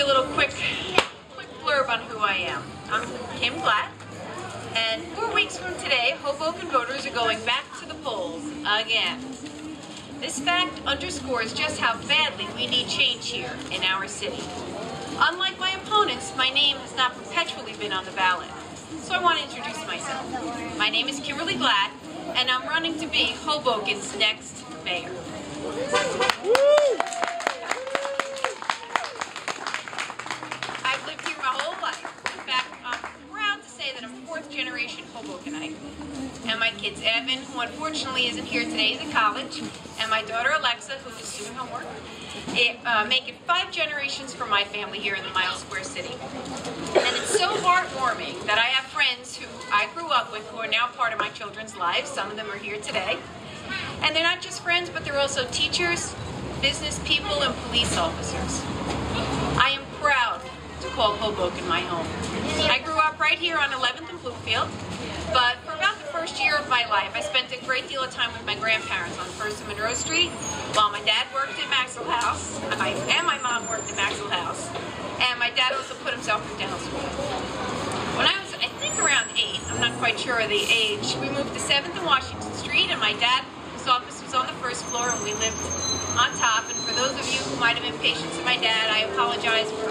you a little quick blurb on who I am. I'm Kim Glatt, and 4 weeks from today, Hoboken voters are going back to the polls again. This fact underscores just how badly we need change here in our city. Unlike my opponents, my name has not perpetually been on the ballot. So I want to introduce myself. My name is Kimberly Glatt, and I'm running to be Hoboken's next mayor. I've lived here my whole life. In fact, I'm proud to say that I'm fourth-generation Hobokenite. And my kids, Evan, who unfortunately isn't here today, is at college, and my daughter, Alexa, who is doing homework, make it 5 generations for my family here in the Mile Square City. And it's so heartwarming that I have friends who I grew up with who are now part of my children's lives. Some of them are here today. And they're not just friends, but they're also teachers, business people, and police officers. I am proud to call Hoboken my home. I grew up right here on 11th and Bluefield, but for about the first year of my life, I spent a great deal of time with my grandparents on 1st and Monroe Street, while my dad worked at Maxwell House, and my mom worked at Maxwell House, and my dad also put himself through dental school. When I was, I think, around 8, I'm not quite sure of the age, we moved to 7th and Washington Street, and my dad's office was on the 1st floor, and we lived on top. And for those of you who might have been patients with my dad, I apologize for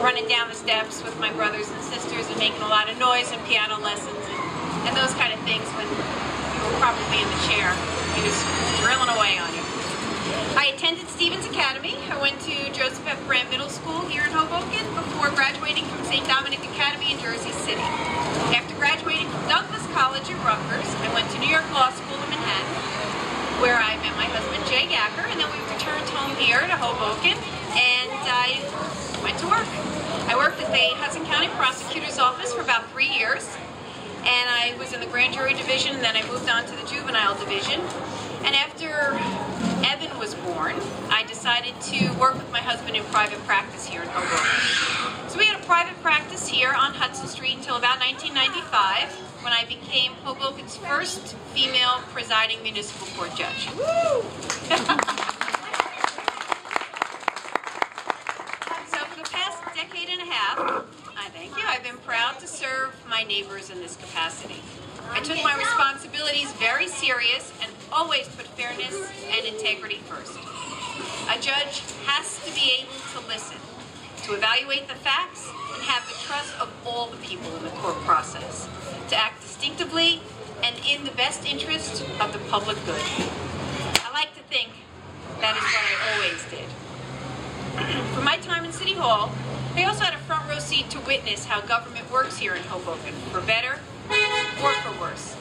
running down the steps with my brothers and sisters and making a lot of noise and piano lessons and those kind of things when you were probably in the chair. He was drilling away on you. I attended Stevens Academy. I went to Joseph F. Brand Middle School here in Hoboken before graduating from St. Dominic Academy in Jersey City. After graduating from Douglas College in Rutgers, I went to New York Law School in Manhattan, where I met my husband, Jay Yacker, and then we returned home here to Hoboken, and I went to work. I worked at the Hudson County Prosecutor's Office for about 3 years, and I was in the Grand Jury Division, and then I moved on to the Juvenile Division. And after Evan was born, I decided to work with my husband in private practice here in Hoboken. So we had a private practice here on Hudson Street until about 1995, when I became Hoboken's first female presiding municipal court judge. So for the past decade and a half, I've been proud to serve my neighbors in this capacity. I took my responsibilities very serious and always put fairness and integrity first. A judge has to be able to listen, to evaluate the facts, and have the trust of all the people in the court process, to act distinctively and in the best interest of the public good. I like to think that is what I always did. For my time in City Hall, I also had a front row seat to witness how government works here in Hoboken, for better or for worse.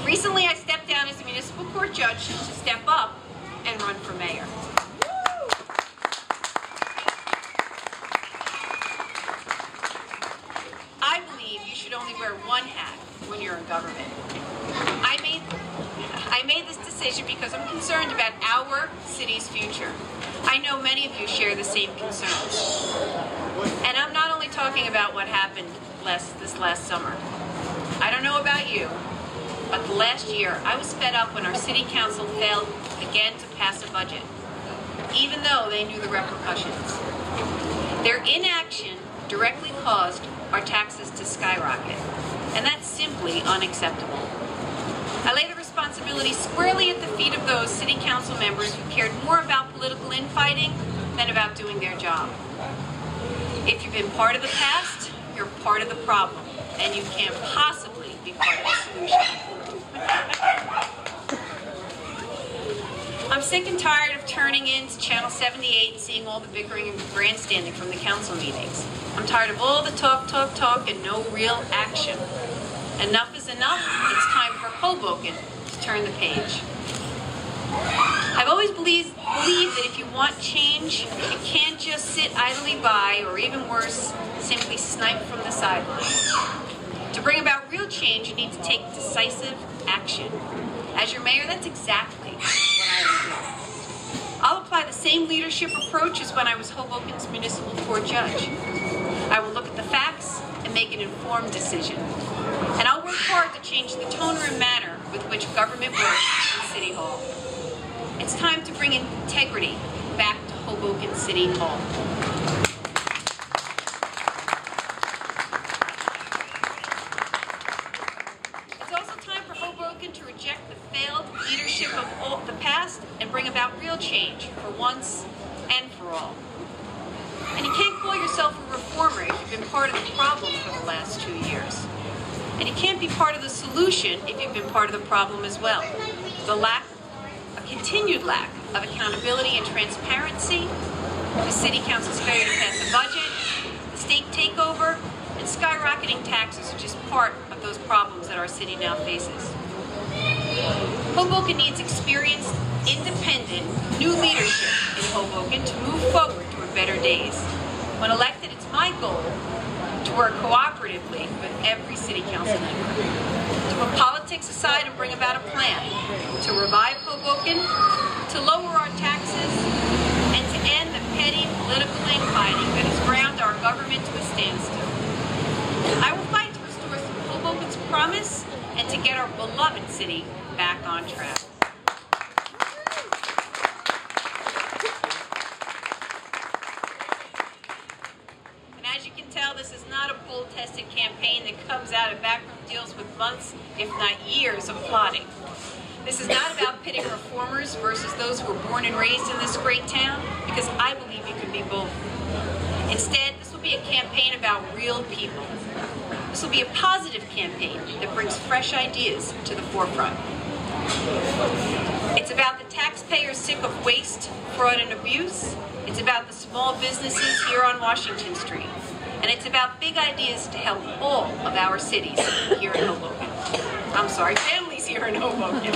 Recently, I stepped down as a municipal court judge to step up and run for mayor. I believe you should only wear one hat when you're in government. I made this decision because I'm concerned about our city's future. I know many of you share the same concerns. And I'm not only talking about what happened this last summer. I don't know about you, but the last year I was fed up when our city council failed again to pass a budget, even though they knew the repercussions. Their inaction directly caused our taxes to skyrocket, and that's simply unacceptable. I lay the responsibility squarely at the feet of those city council members who cared more about political infighting than about doing their job. If you've been part of the past, you're part of the problem, and you can't possibly be part of the solution. I'm sick and tired of turning into Channel 78 and seeing all the bickering and grandstanding from the council meetings. I'm tired of all the talk, and no real action. Enough is enough. It's time for Hoboken to turn the page. I've always believed that if you want change, you can't just sit idly by, or even worse, simply snipe from the sidelines. To bring about real change, you need to take decisive action. As your mayor, that's exactly what I will do. I'll apply the same leadership approach as when I was Hoboken's municipal court judge. I will look at the facts and make an informed decision. And I'll work hard to change the tone and manner with which government works in City Hall. It's time to bring integrity back to Hoboken City Hall. about real change for once and for all. And you can't call yourself a reformer if you've been part of the problem for the last 2 years. And you can't be part of the solution if you've been part of the problem as well. A continued lack of accountability and transparency, the City Council's failure to pass a budget, the state takeover, and skyrocketing taxes are just part of those problems that our city now faces. Hoboken needs experienced, independent, new leadership in Hoboken to move forward toward better days. When elected, it's my goal to work cooperatively with every city council member, to put politics aside and bring about a plan, to revive Hoboken, to lower our taxes, and to end the petty political infighting that has ground our government to a standstill. I will fight to restore Hoboken's promise and to get our beloved city back on track. And as you can tell, this is not a poll-tested campaign that comes out of backroom deals with months, if not years, of plotting. This is not about pitting reformers versus those who were born and raised in this great town, because I believe you can be both. Instead, this will be a campaign about real people. This will be a positive campaign that brings fresh ideas to the forefront. It's about the taxpayers sick of waste, fraud, and abuse. It's about the small businesses here on Washington Street. And it's about big ideas to help all of our cities here in Hoboken. Families here in Hoboken.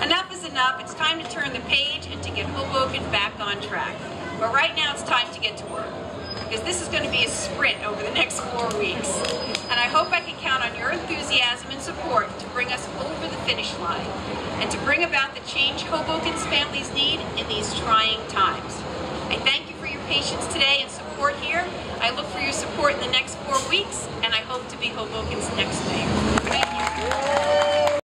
Enough is enough. It's time to turn the page and to get Hoboken back on track. But right now it's time to get to work, because this is going to be a sprint over the next 4 weeks. And I hope I can count on your enthusiasm and support to bring us over the finish line and to bring about the change Hoboken's families need in these trying times. I thank you for your patience today and support here. I look for your support in the next 4 weeks, and I hope to be Hoboken's next mayor.